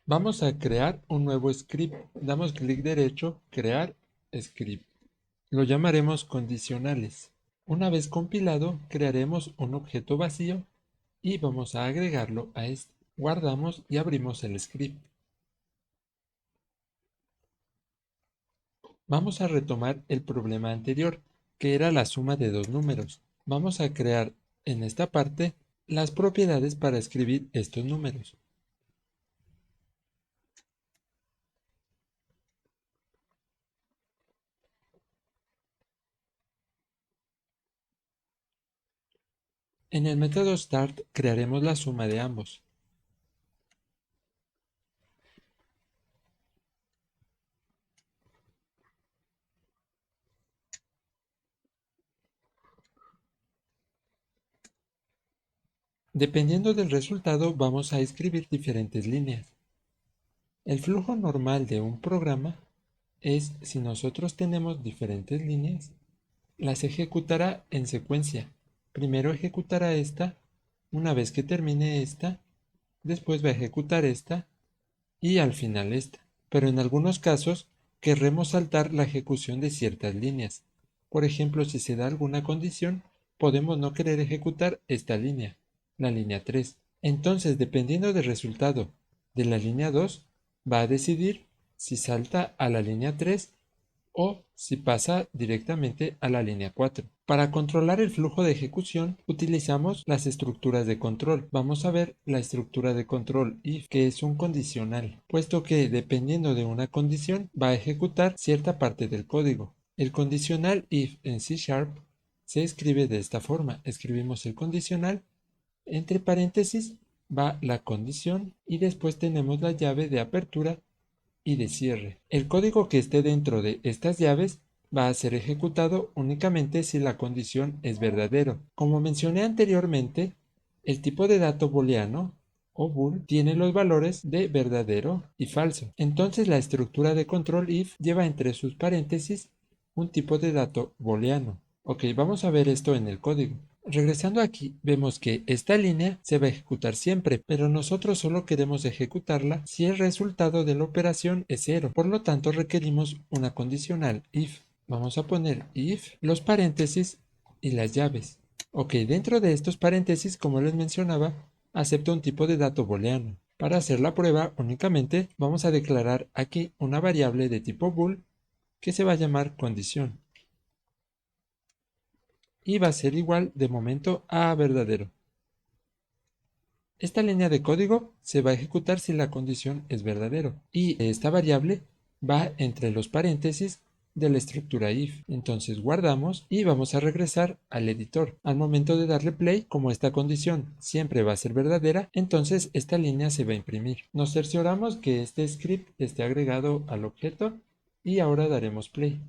Vamos a crear un nuevo script. Damos clic derecho, crear script. Lo llamaremos condicionales. Una vez compilado, crearemos un objeto vacío y vamos a agregarlo a este. Guardamos y abrimos el script. Vamos a retomar el problema anterior, que era la suma de dos números. Vamos a crear en esta parte las propiedades para escribir estos números. En el método start crearemos la suma de ambos. Dependiendo del resultado, vamos a escribir diferentes líneas. El flujo normal de un programa es, si nosotros tenemos diferentes líneas, las ejecutará en secuencia. Primero ejecutará esta, una vez que termine esta, después va a ejecutar esta y al final esta. Pero en algunos casos querremos saltar la ejecución de ciertas líneas. Por ejemplo, si se da alguna condición, podemos no querer ejecutar esta línea, la línea 3. Entonces, dependiendo del resultado de la línea 2, va a decidir si salta a la línea 3 o si pasa directamente a la línea 4. Para controlar el flujo de ejecución utilizamos las estructuras de control. Vamos a ver la estructura de control if, que es un condicional, puesto que dependiendo de una condición va a ejecutar cierta parte del código. El condicional if en C# se escribe de esta forma. Escribimos el condicional, entre paréntesis va la condición y después tenemos la llave de apertura y de cierre. El código que esté dentro de estas llaves va a ser ejecutado únicamente si la condición es verdadero. Como mencioné anteriormente, el tipo de dato booleano o bool tiene los valores de verdadero y falso. Entonces la estructura de control if lleva entre sus paréntesis un tipo de dato booleano. Ok, vamos a ver esto en el código. Regresando aquí, vemos que esta línea se va a ejecutar siempre, pero nosotros solo queremos ejecutarla si el resultado de la operación es 0. Por lo tanto, requerimos una condicional if. Vamos a poner if, los paréntesis y las llaves. Ok, dentro de estos paréntesis, como les mencionaba, acepto un tipo de dato booleano. Para hacer la prueba, únicamente vamos a declarar aquí una variable de tipo bool que se va a llamar condición. Y va a ser igual de momento a verdadero. Esta línea de código se va a ejecutar si la condición es verdadero y esta variable va entre los paréntesis de la estructura if. Entonces guardamos y vamos a regresar al editor. Al momento de darle play, como esta condición siempre va a ser verdadera, entonces esta línea se va a imprimir. Nos cercioramos que este script esté agregado al objeto y ahora daremos play.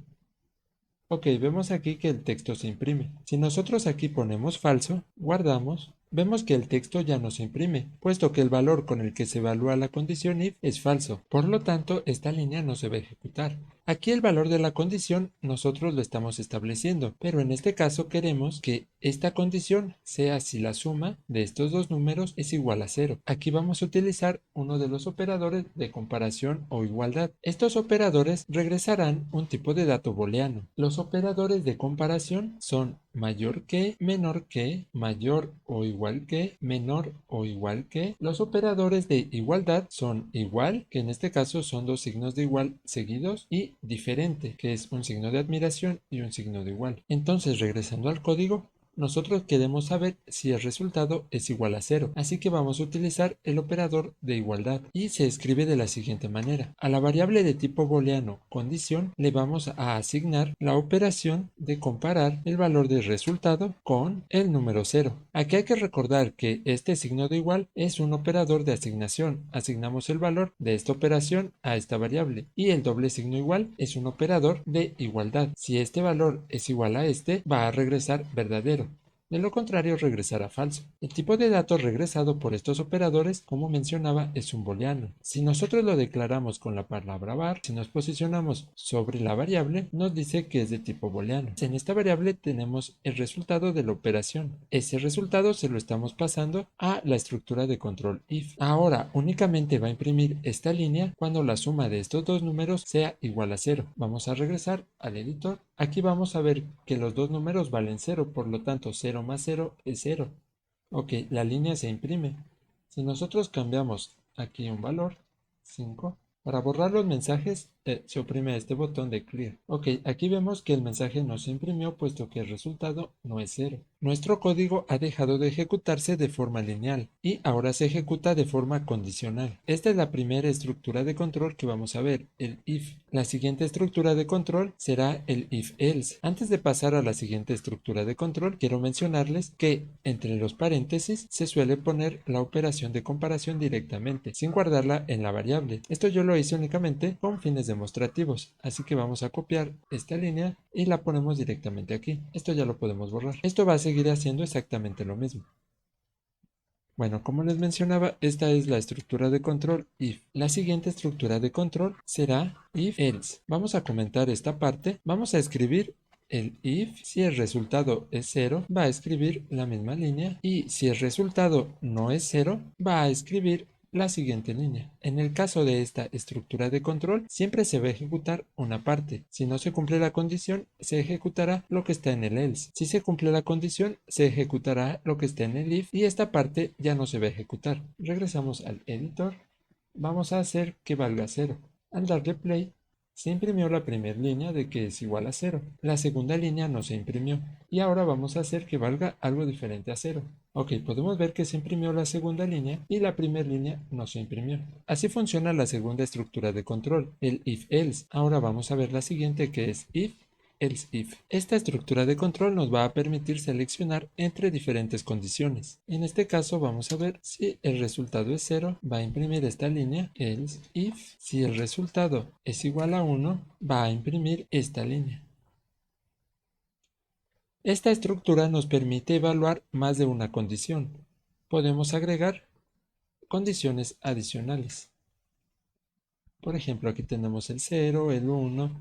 Ok, vemos aquí que el texto se imprime. Si nosotros aquí ponemos falso, guardamos, vemos que el texto ya no se imprime, puesto que el valor con el que se evalúa la condición if es falso. Por lo tanto, esta línea no se va a ejecutar. Aquí el valor de la condición nosotros lo estamos estableciendo, pero en este caso queremos que esta condición sea si la suma de estos dos números es igual a 0. Aquí vamos a utilizar uno de los operadores de comparación o igualdad. Estos operadores regresarán un tipo de dato booleano. Los operadores de comparación son mayor que, menor que, mayor o igual que, menor o igual que. Los operadores de igualdad son igual, que en este caso son dos signos de igual seguidos, y diferente, que es un signo de admiración y un signo de igual. Entonces, regresando al código, nosotros queremos saber si el resultado es igual a 0, así que vamos a utilizar el operador de igualdad y se escribe de la siguiente manera. A la variable de tipo booleano condición le vamos a asignar la operación de comparar el valor del resultado con el número 0. Aquí hay que recordar que este signo de igual es un operador de asignación. Asignamos el valor de esta operación a esta variable y el doble signo igual es un operador de igualdad. Si este valor es igual a este, va a regresar verdadero. De lo contrario, regresará falso. El tipo de datos regresado por estos operadores, como mencionaba, es un booleano. Si nosotros lo declaramos con la palabra var, si nos posicionamos sobre la variable, nos dice que es de tipo booleano. En esta variable tenemos el resultado de la operación. Ese resultado se lo estamos pasando a la estructura de control if. Ahora únicamente va a imprimir esta línea cuando la suma de estos dos números sea igual a 0. Vamos a regresar al editor. Aquí vamos a ver que los dos números valen 0, por lo tanto 0 más 0 es 0. Ok, la línea se imprime. Si nosotros cambiamos aquí un valor, 5, para borrar los mensajes se oprime este botón de Clear. Ok, aquí vemos que el mensaje no se imprimió puesto que el resultado no es 0. Nuestro código ha dejado de ejecutarse de forma lineal y ahora se ejecuta de forma condicional. Esta es la primera estructura de control que vamos a ver, el if. La siguiente estructura de control será el if-else. Antes de pasar a la siguiente estructura de control, quiero mencionarles que entre los paréntesis se suele poner la operación de comparación directamente, sin guardarla en la variable. Esto yo lo hice únicamente con fines demostrativos, así que vamos a copiar esta línea y la ponemos directamente aquí. Esto ya lo podemos borrar. Esto va a seguir haciendo exactamente lo mismo. Bueno, como les mencionaba, esta es la estructura de control if. La siguiente estructura de control será if else. Vamos a comentar esta parte. Vamos a escribir el if. Si el resultado es 0, va a escribir la misma línea. Y si el resultado no es 0, va a escribir la siguiente línea. En el caso de esta estructura de control, siempre se va a ejecutar una parte. Si no se cumple la condición, se ejecutará lo que está en el else. Si se cumple la condición, se ejecutará lo que está en el if y esta parte ya no se va a ejecutar. Regresamos al editor. Vamos a hacer que valga 0. Al darle play, se imprimió la primera línea de que es igual a 0. La segunda línea no se imprimió. Y ahora vamos a hacer que valga algo diferente a 0. Ok, podemos ver que se imprimió la segunda línea y la primera línea no se imprimió. Así funciona la segunda estructura de control, el if-else. Ahora vamos a ver la siguiente que es if else if. Esta estructura de control nos va a permitir seleccionar entre diferentes condiciones. En este caso vamos a ver si el resultado es 0, va a imprimir esta línea else if. Si el resultado es igual a 1, va a imprimir esta línea. Esta estructura nos permite evaluar más de una condición. Podemos agregar condiciones adicionales. Por ejemplo, aquí tenemos el 0, el 1,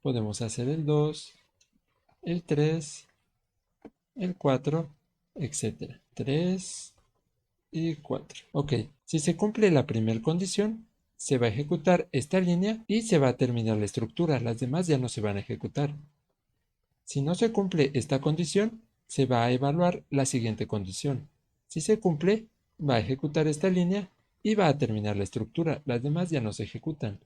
podemos hacer el 2, el 3, el 4, etc. 3 y 4. Ok, si se cumple la primera condición, se va a ejecutar esta línea y se va a terminar la estructura. Las demás ya no se van a ejecutar. Si no se cumple esta condición, se va a evaluar la siguiente condición. Si se cumple, va a ejecutar esta línea y va a terminar la estructura. Las demás ya no se ejecutan.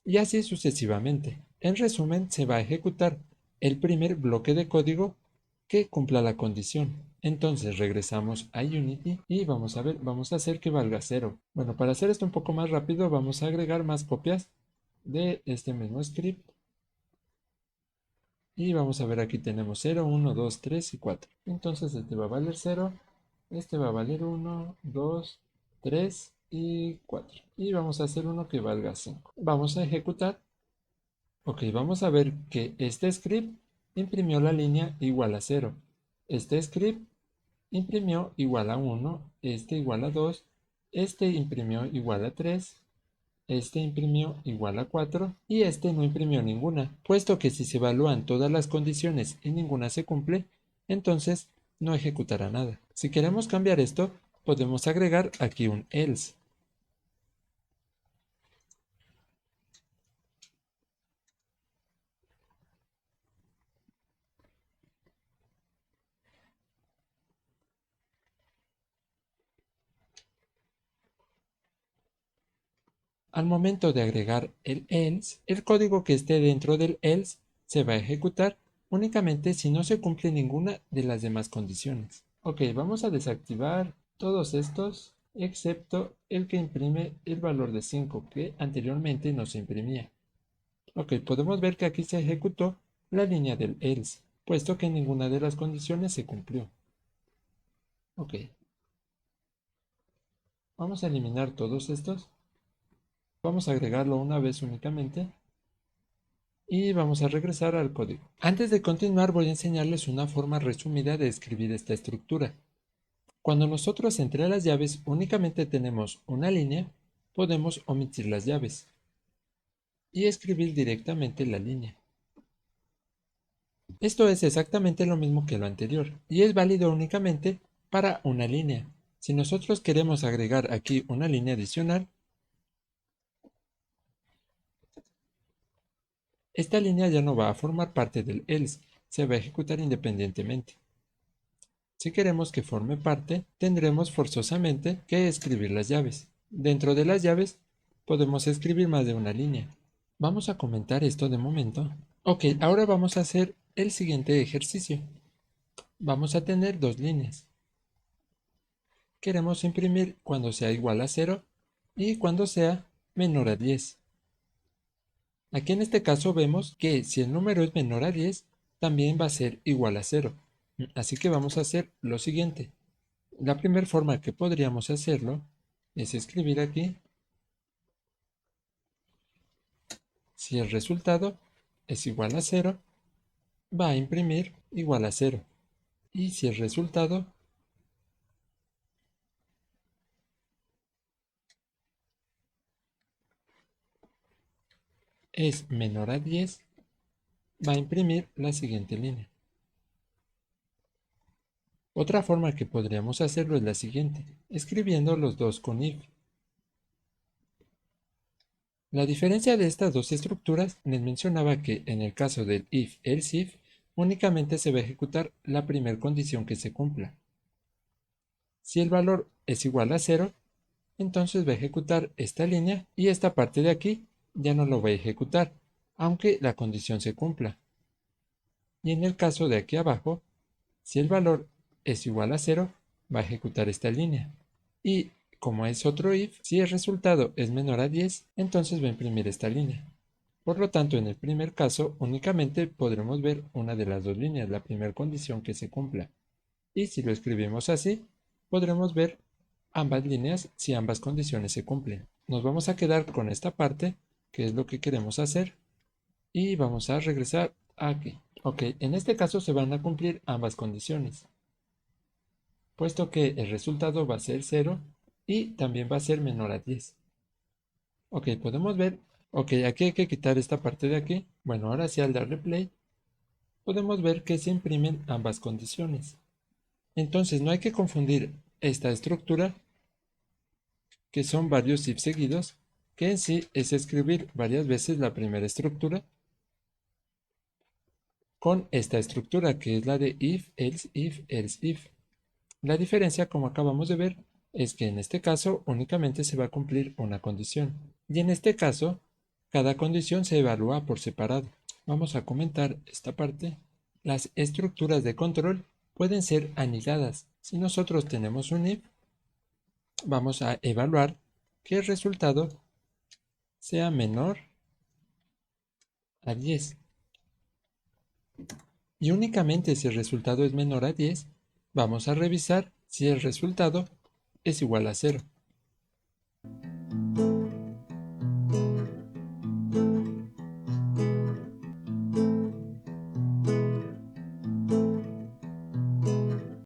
Y así sucesivamente. En resumen, se va a ejecutar el primer bloque de código que cumpla la condición. Entonces regresamos a Unity y vamos a ver, vamos a hacer que valga 0. Bueno, para hacer esto un poco más rápido, vamos a agregar más copias de este mismo script. Y vamos a ver, aquí tenemos 0, 1, 2, 3 y 4. Entonces este va a valer 0, este va a valer 1, 2, 3 y 4. Y vamos a hacer uno que valga 5. Vamos a ejecutar. Ok, vamos a ver que este script imprimió la línea igual a 0. Este script imprimió igual a 1, este igual a 2, este imprimió igual a 3, este imprimió igual a 4 y este no imprimió ninguna, puesto que si se evalúan todas las condiciones y ninguna se cumple, entonces no ejecutará nada. Si queremos cambiar esto, podemos agregar aquí un else. Al momento de agregar el else, el código que esté dentro del else se va a ejecutar únicamente si no se cumple ninguna de las demás condiciones. Ok, vamos a desactivar todos estos excepto el que imprime el valor de 5 que anteriormente no se imprimía. Ok, podemos ver que aquí se ejecutó la línea del else, puesto que ninguna de las condiciones se cumplió. Ok, vamos a eliminar todos estos. Vamos a agregarlo una vez únicamente. y vamos a regresar al código. Antes de continuar voy a enseñarles una forma resumida de escribir esta estructura. Cuando nosotros entre las llaves únicamente tenemos una línea, podemos omitir las llaves y escribir directamente la línea. Esto es exactamente lo mismo que lo anterior y es válido únicamente para una línea. Si nosotros queremos agregar aquí una línea adicional, esta línea ya no va a formar parte del else, se va a ejecutar independientemente. Si queremos que forme parte, tendremos forzosamente que escribir las llaves. Dentro de las llaves podemos escribir más de una línea. Vamos a comentar esto de momento. Ok, ahora vamos a hacer el siguiente ejercicio. Vamos a tener dos líneas. Queremos imprimir cuando sea igual a 0 y cuando sea menor a 10. Aquí en este caso vemos que si el número es menor a 10, también va a ser igual a 0. Así que vamos a hacer lo siguiente. La primera forma que podríamos hacerlo es escribir aquí si el resultado es igual a 0, va a imprimir igual a 0. Y si el resultado es menor a 10, va a imprimir la siguiente línea. Otra forma que podríamos hacerlo es la siguiente, escribiendo los dos con if. La diferencia de estas dos estructuras les mencionaba que en el caso del if-else if, únicamente se va a ejecutar la primera condición que se cumpla. Si el valor es igual a 0, entonces va a ejecutar esta línea y esta parte de aquí ya no lo va a ejecutar, aunque la condición se cumpla. Y en el caso de aquí abajo, si el valor es igual a 0, va a ejecutar esta línea. Y como es otro if, si el resultado es menor a 10, entonces va a imprimir esta línea. Por lo tanto, en el primer caso, únicamente podremos ver una de las dos líneas, la primera condición que se cumpla. Y si lo escribimos así, podremos ver ambas líneas si ambas condiciones se cumplen. Nos vamos a quedar con esta parte, que es lo que queremos hacer, y vamos a regresar aquí. Ok, en este caso se van a cumplir ambas condiciones, puesto que el resultado va a ser 0 y también va a ser menor a 10. Ok, podemos ver, ok, aquí hay que quitar esta parte de aquí. Bueno, ahora sí al darle play, podemos ver que se imprimen ambas condiciones. Entonces no hay que confundir esta estructura, que son varios if seguidos, que en sí es escribir varias veces la primera estructura, con esta estructura que es la de if, else, if, else, if. La diferencia, como acabamos de ver, es que en este caso únicamente se va a cumplir una condición. Y en este caso, cada condición se evalúa por separado. Vamos a comentar esta parte. Las estructuras de control pueden ser anidadas. Si nosotros tenemos un if, vamos a evaluar que el resultado sea menor a 10. Y únicamente si el resultado es menor a 10, vamos a revisar si el resultado es igual a 0.